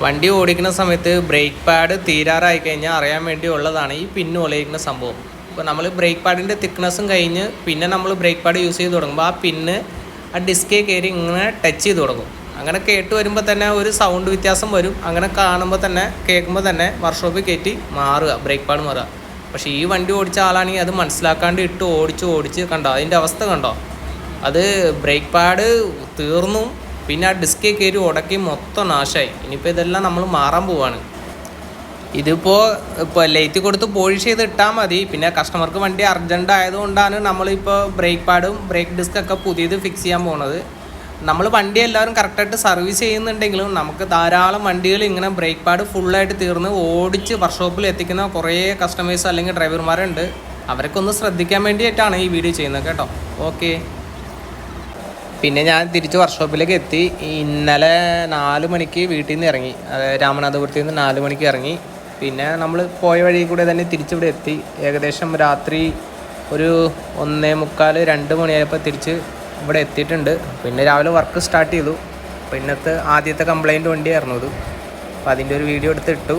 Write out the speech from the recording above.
വണ്ടി ഓടിക്കുന്ന സമയത്ത് ബ്രേക്ക് പാഡ് തീരാറായി കഴിഞ്ഞാൽ അറിയാൻ വേണ്ടിയുള്ളതാണ് ഈ പിന്ന് ഒലയിക്കുന്ന സംഭവം. ഇപ്പോൾ നമ്മൾ ബ്രേക്ക് പാഡിൻ്റെ തിക്നെസ്സും കഴിഞ്ഞ് പിന്നെ നമ്മൾ ബ്രേക്ക് പാഡ് യൂസ് ചെയ്ത് തുടങ്ങുമ്പോൾ ആ പിന്ന് ആ ഡിസ്കേ കയറി ഇങ്ങനെ ടച്ച് ചെയ്ത് തുടങ്ങും. അങ്ങനെ കേട്ട് വരുമ്പോൾ തന്നെ ഒരു സൗണ്ട് വ്യത്യാസം വരും. അങ്ങനെ കാണുമ്പോൾ തന്നെ കേൾക്കുമ്പോൾ തന്നെ വർക്ക്ഷോപ്പിൽ കയറ്റി മാറുക, ബ്രേക്ക് പാഡ് മാറുക. പക്ഷേ ഈ വണ്ടി ഓടിച്ച ആളാണെങ്കിൽ അത് മനസ്സിലാക്കാണ്ട് ഇട്ട് ഓടിച്ച് കണ്ടോ അതിൻ്റെ അവസ്ഥ കണ്ടോ. അത് ബ്രേക്ക് പാഡ് തീർന്നു, പിന്നെ ആ ഡിസ്കേ കയറി ഉടക്കി മൊത്തം നാശമായി. ഇനിയിപ്പോൾ ഇതെല്ലാം നമ്മൾ മാറാൻ പോവാണ്. ഇപ്പോൾ ലൈറ്റ് കൊടുത്ത് പോളിഷ് ചെയ്ത് ഇട്ടാൽ മതി. പിന്നെ കസ്റ്റമർക്ക് വണ്ടി അർജൻറ്റ് ആയതുകൊണ്ടാണ് നമ്മളിപ്പോൾ ബ്രേക്ക് പാഡും ബ്രേക്ക് ഡിസ്കൊക്കെ പുതിയത് ഫിക്സ് ചെയ്യാൻ പോകുന്നത്. നമ്മൾ വണ്ടി എല്ലാവരും കറക്റ്റായിട്ട് സർവീസ് ചെയ്യുന്നുണ്ടെങ്കിലും നമുക്ക് ധാരാളം വണ്ടികൾ ഇങ്ങനെ ബ്രേക്ക് പാഡ് ഫുള്ളായിട്ട് തീർന്ന് ഓടിച്ച് വർക്ക്ഷോപ്പിൽ എത്തിക്കുന്ന കുറേ കസ്റ്റമേഴ്സ് അല്ലെങ്കിൽ ഡ്രൈവർമാരുണ്ട്. അവരൊക്കെ ഒന്ന് ശ്രദ്ധിക്കാൻ വേണ്ടിയിട്ടാണ് ഈ വീഡിയോ ചെയ്യുന്നത് കേട്ടോ. ഓക്കെ. പിന്നെ ഞാൻ തിരിച്ച് വർക്ക്ഷോപ്പിലേക്ക് എത്തി. ഇന്നലെ 4 മണിക്ക് വീട്ടിൽ നിന്ന് ഇറങ്ങി, രാമനാഥപുരത്തിൽ നിന്ന് 4 മണിക്ക് ഇറങ്ങി. പിന്നെ നമ്മൾ പോയ വഴി കൂടെ തന്നെ തിരിച്ചിവിടെ എത്തി. ഏകദേശം രാത്രി ഒരു 1:45-2 മണിയായപ്പോൾ തിരിച്ച് ഇവിടെ എത്തിയിട്ടുണ്ട്. പിന്നെ രാവിലെ വർക്ക് സ്റ്റാർട്ട് ചെയ്തു. അപ്പോൾ ഇന്നത്തെ ആദ്യത്തെ കംപ്ലൈൻറ്റ് വണ്ടിയായിരുന്നു ഇത്. അപ്പോൾ അതിൻ്റെ ഒരു വീഡിയോ എടുത്തിട്ടു.